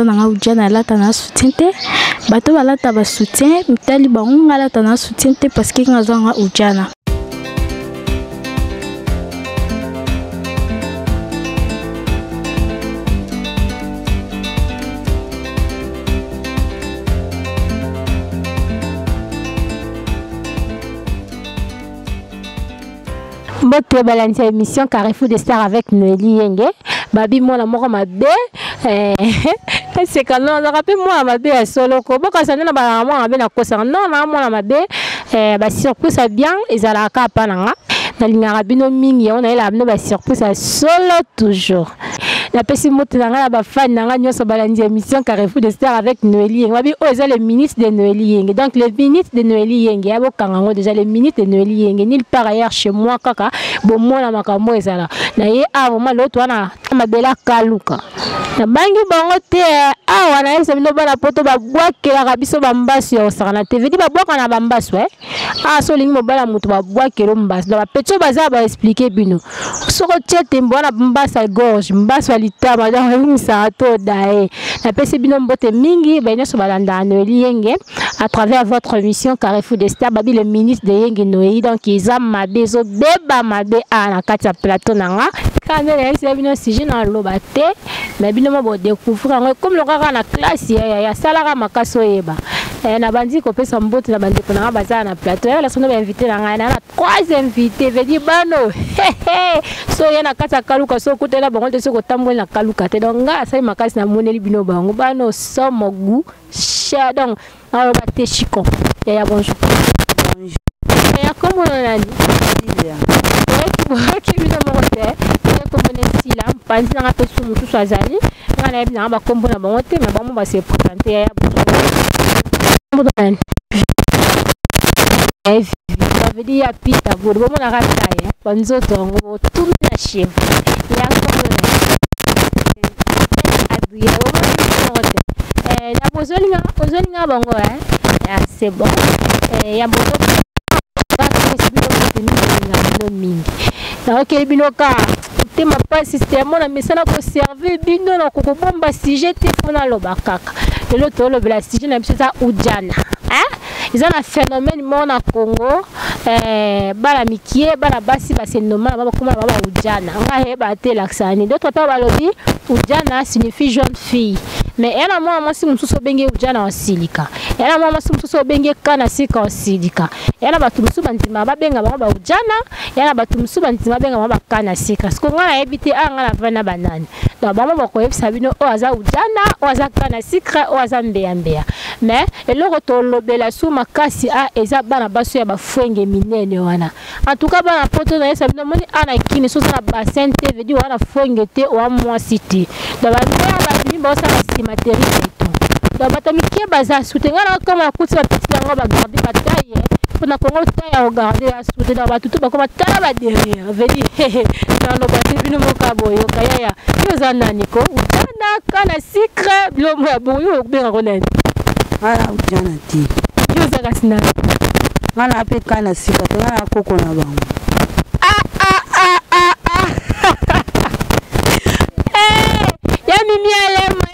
plateau nanga ujana alata na soutien te bato balata ba soutien mitali bango alata na soutien te parce que ngazanga ujana. Bote balance émission Carrefour des Stars avec Noélie Yenge. Babi moi la mort ma bé. C'est quand on rappelle moi ma bé solo ko. Boka ça na ba moi na kosa non na moi ma bé. Ba surprise bien ezala ka pa nanga. Na lingara bino mingi on a la ba surprise solo toujours. La personne mote nanga ba fan nanga nyoso balance émission Carrefour des Stars avec Noélie Yenge. Babi oza le ministre de Noélie Yenge. Donc le ministre de Noélie Yenge ya bokango déjà le ministre de Noélie Yenge nulle part ailleurs chez moi kaka. Bon moi na makambo ezala na ye avant l'autre wana mabela kaluka na bangi bango te awa na yesa bino bana poto ba bwakela kabiso bambasi ya osaka na TV di ba bwaka na bambasi so lingi mobala mutu ba bwakelo mbasi ba pecho baza ba expliquer bino soko tete mbona mbasa gorge mbasa litama da ngisa to dae na pese bino mbote mingi ba nyoso balanda Noélie Yenge à travers votre émission Carrefour des Stars babi le ministre de Yenge Noélie donc ils ont mabezo beba mabe na kati ya plateau nanga quand elle bino sujet na lobate mais bino mo découvrir comme le kaka na classe ya salaka makaso yeba na bandi ko pesa mbote na bandi ko na baza na plateau la sono ba invité na na trois invités veut dire bano so ya na kati ya kaluka so kutela bango te so ko tambo na kaluka te donc nga sai makasi na moneli bino bango bano so mogu cher donc alors ba te chiko ya bonjour ya comment on a dit qui lui a monté comme on est là panzi na pe su mutu swazali ngana ebina ba kombo na bango te mais bango ba se présenter ya bonjour ça veut dire pita go bon na rataye banzo tongo tout na chef ya Adria la pozolinga bango c'est bon ya bongo mingi na ok binoka te ma pas système na mesana ko servir bino na ko bomba sujet te fona loba kaka le to le bla sujet na biso za ujana ils ont un phénomène mon na Congo bala mikie bala basi ba c'est normal ba kuma ba ujana nga he ba te laksani d'autres pas balobi ujana signifie jeune fille mais elle a moi si mususo benge ujana wa silika elle a moi si mususo benge kana sika wa silika elle a batu musu bantima ba benga ba ujana elle a batu musu bantima benga ba kana sika sko nga na ebite anga na vana banani donc ba mo ko yebisa bino o aza ujana o aza kana sika o aza mbeya mais eloko to lobela su makasi eza bana baso ya bafwenge minene wana en tout cas bana poto na yesa bino moni ana kini so na bassin te veut dire wana fwenge te wa moi city donc ba bimi ba sa matériel et tout donc batamiki baza soutenga na comme akuti ba petit yango ba garder bataille pour na Congo taille regarder à soutenir dans ba tout ba comme tala ba derrière veut dire dans no ba bino moka boyo kaya ya yo za nani ko utana kana secret blomo ya boyo benga konene ala ujana ti yo za kasina ngana pe kana sika te ngana koko na bango ya mimi alema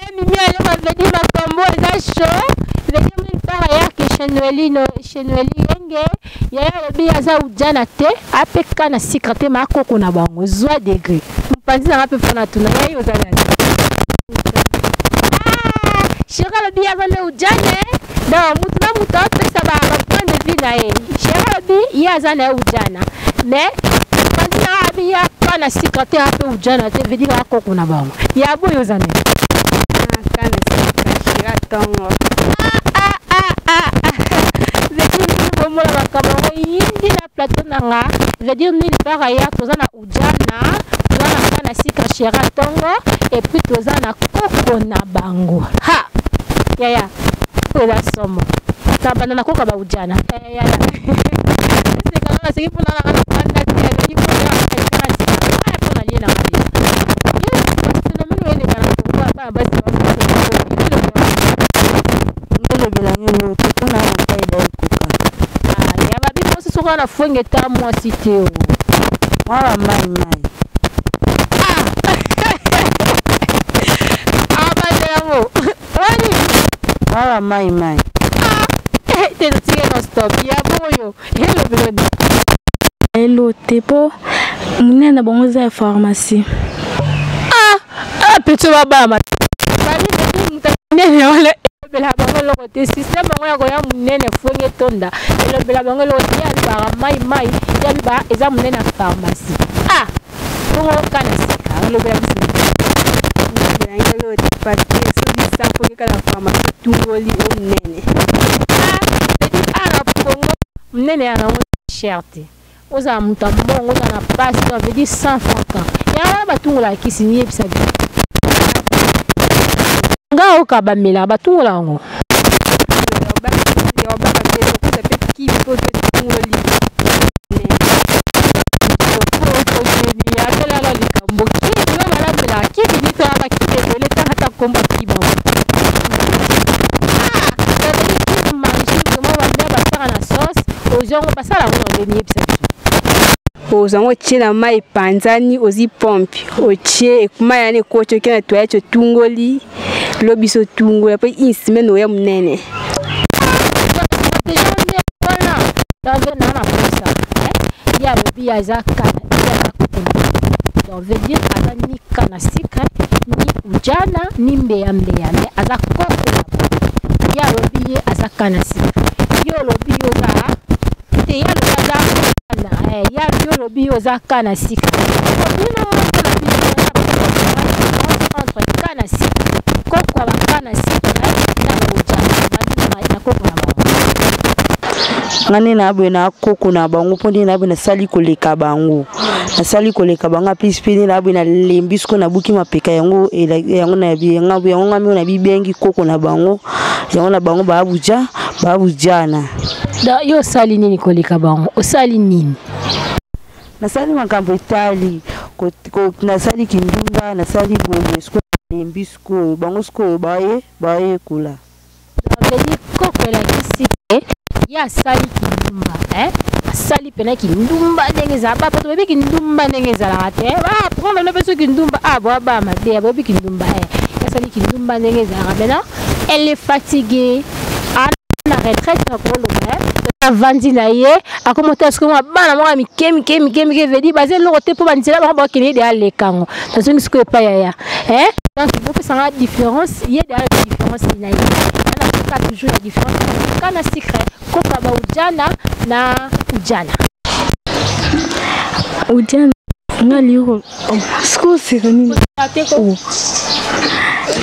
veut dire ma combo eza chaud veut dire même par ailleurs que chez Noélie Yenge ya le bi aza ujana te ape kana sika te ma koko na bango zwa degré mpanzi na pe fona tuna ya yo za nani Shira le bi aza le ujana donc mutu pesa ba point de vue na ye Shira le bi ya aza na ujana mais panzina abi ya kana sika te ape ujana te veut dire koko na bango ya boyo za nani kana sika shira tongo la plateau nanga veut dire nulle part ailleurs toza na ujana toza na kana sika shira tongo et puis toza na koko na bango ha ya pour la somme tabana na koka ba ujana ya c'est quand on a c'est pour na kanda tia ni pour na lie na mali c'est le même ne kana ko ba ba ngelo bila ngelo tukuna faida kuka ya ba bi so ko na fwenge ta moi cité o wala mai ba de amo Awa mai. Te no tike no stop. Ya boyo. Hello biloni. Hello tepo. Munene bongo za pharmacie. Petit baba ma. Bali munene wala bela bango lokote système bango ya koya munene fonge tonda. Elo bela bango lokote ya ba mai ya ba eza munene pharmacie. Bongo kana sika lo bela biso. Ngelo te pati so di sapo ke kala pharmacie tungoli o munene. Bongo munene ana mo cherté. Oza mutambongo oza na passe ça veut dire 100 francs. Ya batungola kisini ebisa bi. Nga okaba mela batungola ngo. Ba ke ko te pe ki po ke tungoli. Ko ni ya tela la likambo. Ki no bala mela ki ni to aba ki te le ta hata komba ki ba. Na sauce ozongo basala ngo le ebisa bi. Ozango tshela mai panzani ozi pompe otie ekumaya ne kocho kena toyacho tungoli lobiso tungo ya pe insime no ya munene ya lobi ya zakana ya donc veut dire aza ni kana sika ni ujana ni mbeya mais aza koko ya lobi ye aza kana sika yo lobi yo za te ya lobi aza ya biolo bio za kana sika entre kana sika kokwa ba kana sika na ujana na kokwa na bango ngane na abwe na koko na bango pondi na abwe na sali koleka bango na sali koleka bango pispini na abwe na lembisko na buki mapeka yango yango na bienga yango ngami na bibengi koko na bango yango na bango ba abujana da yo sali nini koleka bango osali nini nasali makambo etali na sali kindumba na sali bomesko lembisko bango sko baye kula vedi koko la kisike ya sali kindumba sali pena kindumba ndenge za ba poto bebe kindumba ndenge za la te prendre le beso kindumba ba ma de bebe kindumba ya sali kindumba ndenge za la bena elle est fatiguée na retraite na kolo vandi na ye akomota ce que moi bana moi mikemi vedi baze lo te po bandila ba ba kini de alekango parce que ce que pas ya donc il faut que ça a différence il y a des différences na ye on a toujours la différence kana secret koka ba ujana na ujana ngaliro sko sironi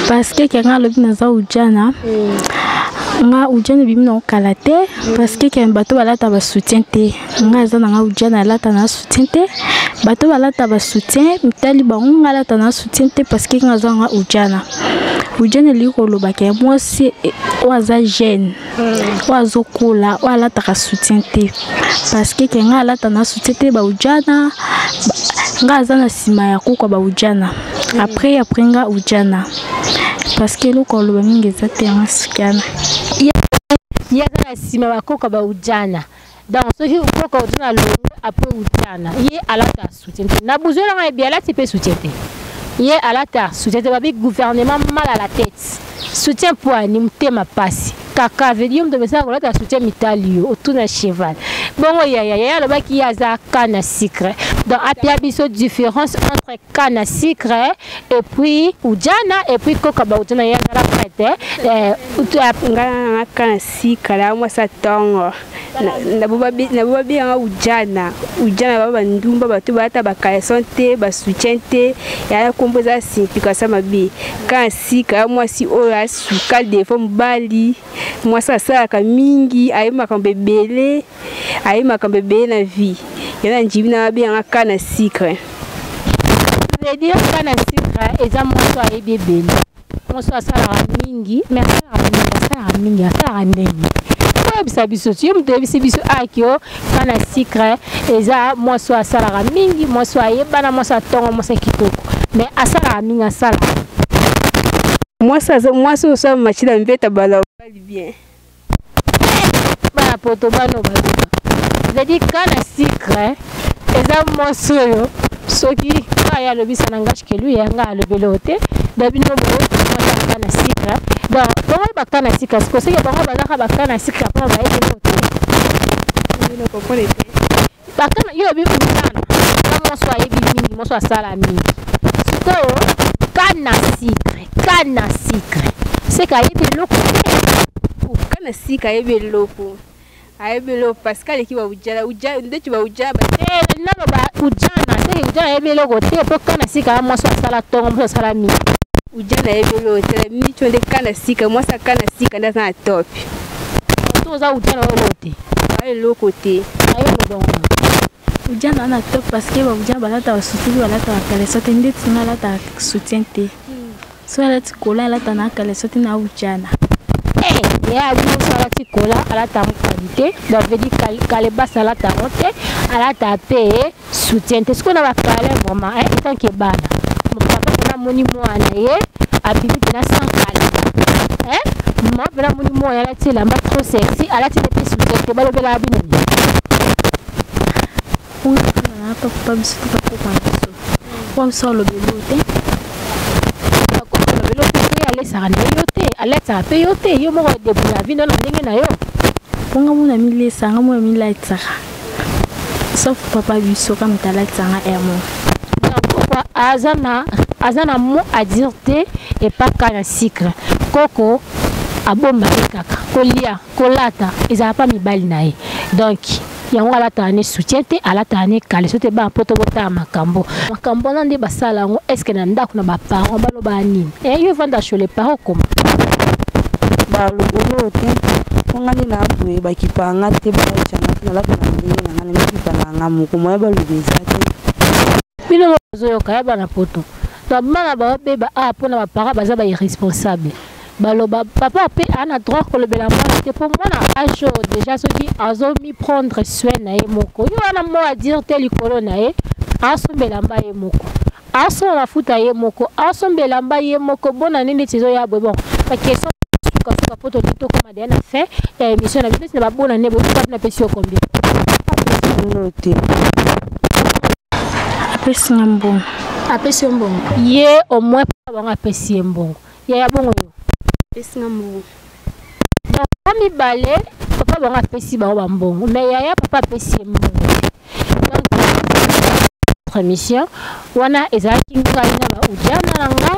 parce que quand le bina za ujana nga ujana bimi na kala te parce que quand bato balata ba soutien te nga za na ujana alata na soutien te bato balata ba soutien mitali ba nga alata na soutien te parce que nga za nga ujana liko lobaka moi si oaza jeune oazo kula alata ka soutien te parce que nga alata na soutien te ba ujana nga za na sima ya kuko ba ujana après nga ujana parce que loko loba mingi za te masikana ya za sima ba kuko ba ujana donc ce qui kuko ujana longo après ujana ye alata soutien na buzela nga bien alati pe soutien ye alata soutien babi gouvernement mal à la tête soutien pour animer ma passe kaka veut dire de ça alata soutien mitalio autour d'un cheval bongo ya le baki ya za kana secret donc apia biso différence entre kana secret et puis ujana et puis koka ba ujana ya la prête ngana kana secret moi ça tongo na bobabi nga ujana baba ndumba bato bata bakaya santé ba soutien te ya kompoza signification mabi kana secret moi si oya suka defo mbali moi ça ka mingi ayi makambe belé na vie yana njibi na bien kana secret veut dire kana secret eza moi so ayi bebele moi so asala mingi mais asala mingi ndeni bisa biso tu me devisi biso akio kana secret eza moi so asala mingi moi so ayebana moi so tongo moi so kitoko mais asala mingi asala moi so machila mbeta bala bien bana poto bano baloba veut dire kana secret eza moi so yo soki aya lo bisa na ngashi kelu ya nga lo belote dabino bo kana secret donc bakana sika siko sike bango bazaka bakana sika pa ba yeke no comprendre te bakana yo bi ujana kama so ayebi mingi mo so asala mingi siko kana sikre c'est ka yebi loko kana sika yebi loko ayebi loko parce que aleki ba ujana nde tu ba ujana nano ba ujana c'est ujana yebi loko te po kana sika mo so asala tongo mo so asala mingi ujana yebi loko te mi chonde kana sika mo sa kana sika ndaza na top to za ujana wote ayo loko te ayo ndongo ujana na top parce que ba ujana balata soutien balata kaleso te ndeti ngalata soutien te so alati kola alata na kaleso te na ujana ya bi so alati kola alata qualité ba vedi kaleba salata rote alata pe soutien te ce qu'on va parler vraiment tant que bana mon papa na moni mwana ye abibi na sans kala moi bana moni mwana alati lamba trop sexy alati pe soutien te balo bela abine na papa biso papa kwa so lo belote aleta pe yo te yo moko de la vie na ndenge na yo ponga mona milesa nga mona milaitsaka sauf papa biso comme talatsanga ermo donc azana mo à dire te et pas kana sikre koko abomba kaka kolia kolata ezala pas mibali na ye donc yango alata ne soutien te alata ne kaleso te ba poto bota makambo na nde basala yango est-ce que na ndako na ba parents baloba nini yo vanda chez les parents comme ba lobolo te ngani na boye ba kipanga te ba changa na la na ndenge ngani na kipanga ngamuko moya ba lobeza te bino zo kaya bana poto to bana ba beba pona ba parents baza ba irresponsable baloba papa pe ana droit ko lobela mwana te pour moi na âge déjà ce qui azo mi prendre soin na ye moko yo ana mo a dire te likolo na ye asombela mba ye moko aso na futa ye moko asombela mba ye moko bona nini tizo ya bon la question suka poto to comme Adèle a fait émission na vidéo na bona ne bo pas na pesio combien noté apesi ngambon apesi mbongo ye au moins pas bon apesi mbongo ya bongo pesinga mbongo donc mi balé papa bon apesi ba mbongo mais yaya papa apesi mbongo donc notre mission wana ezaki ngai na ba ujana nanga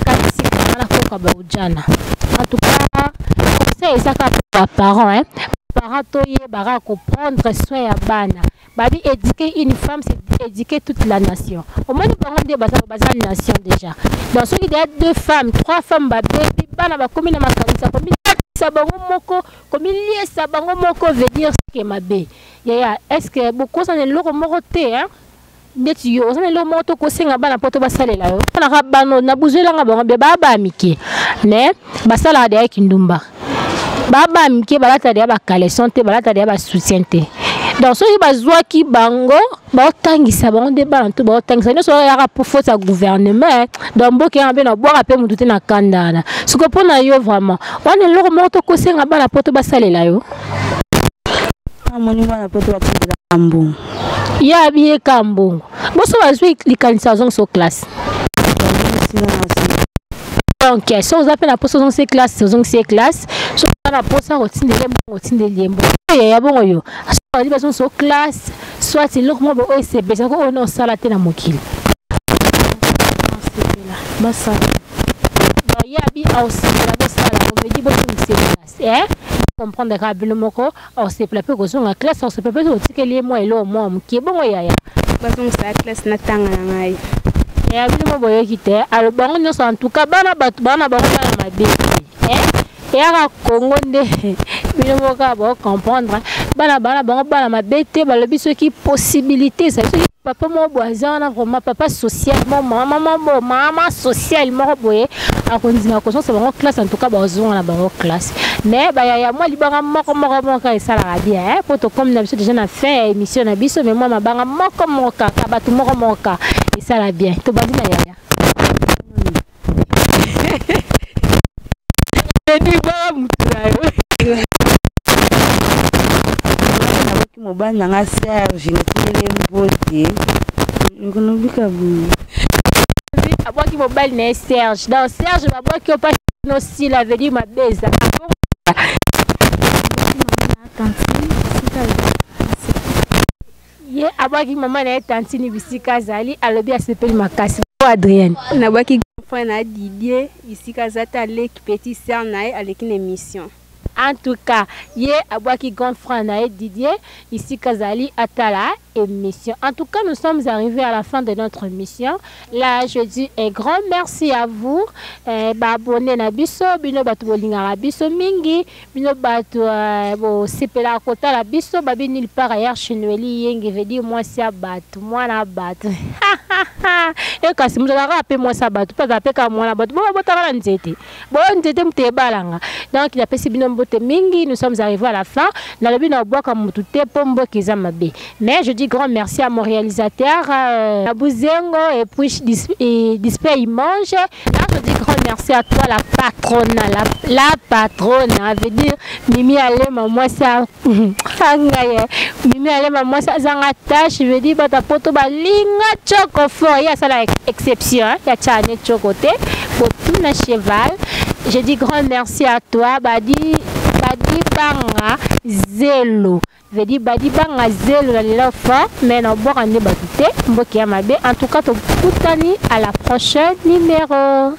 kasi kana ko ba ujana en tout cas c'est ça que parents parents toye bara comprendre soin ya bana babi éduquer une femme c'est éduquer toute la nation au moins nous parents de basa nation déjà dans ce qui y a 2 femmes 3 femmes babi bana ba komi na makanisa komi sabango moko komi lié sabango moko veut dire ce que mabe ya est-ce que beaucoup ça ne loko moko te ndeti yo ça ne lo moto ko senga bana poto basalela yo na ka bano na buzela nga bango be baba mike ne basala de kindumba baba mike balata de ba kaleson te balata de ba soutien te donc ceux qui bazwa ki bango ba tangisa bango de bana to ba tangisa no so ya ka pour faute gouvernement donc boke ya bena boire pe mutu te na kandana ce que pona yo vraiment wana lo moto ko senga bana poto basalela yo amoni bana poto bakundela ambo ya biye kambo boso bazwi likanisa zong so classe donc so vous appelez la poste zong ces classes zong ces classes so na poste rotinde lembo ya bongo yo so di bazong so classe soit il mo bo OCB ça ko on sala te na mokili basa ya bi aussi la bosala ko be di bo c'est classe comprendre rapidement moko on se plaît peu ko zonga classe on se plaît peu o tikeli mo elo mo mki bongo ya bazong sa classe na tanga ngai ya bino boyo kite alo bango nyoso en tout cas bana batu bana bango bana mabe ya ka Congo nde bino moka bo comprendre bana bango bana mabe te balobi ce qui possibilité ça ce papa mo boazana vraiment papa social maman social mo boye a konzina ko so bango classe en tout cas bazonga na bango classe mais ba ya moi libanga moko ka esala bien poto comme na biso déjà na fait émission na biso mais moi mabanga moko ka batu moko ka esala bien to bandi na ya ni ba muturayo mobali nanga Serge netelele mbote ngonobika bu abwaki mobali na Serge dans Serge babwaki opa no sila veut dire mabeza ye abwaki mama na tantini bisika zali alobi asepeli makasi Adrienne nabwaki frère na Didier bisika zata leki petit sœur na avec une émission. En tout cas, ye abwaki grand frère na Didier ici Kazali Atala émission. En tout cas, nous sommes arrivés à la fin de notre mission. Là, je dis un grand merci à vous. Abonnez na biso, bino batu bolinga biso mingi, bino batu bo sepela kota la biso, babi nil part ailleurs chez Noeli yenge veut dire moi c'est batu, moi na batu. Et kasi muzala rapé moi ça batu, pas apé ka moi na batu. Bo botala nzete. Bo nzete mte balanga. Donc il a pesi bino mbote mingi, nous sommes arrivés à la fin. Na lobi na boka mutu te pombo kiza mabe. Mais je dis grand merci à mon réalisateur Abouzengo et puis Display Mange. Là, je dis grand merci à toi, la patronne. La patronne, veut dire Mimi Alema, moi ça. Mimi Alema, moi ça, zanga tâche, je veux dire, ta poto balinga choco fort. Il y a ça la exception, il y a tchane chocoté pour tout le cheval. Je dis grand merci à toi, Badi Banga Zelo. Je dis Badi Banga Zelo la fois, mais non bon année batute, mboki amabe. En tout cas, to kutani à la prochaine numéro.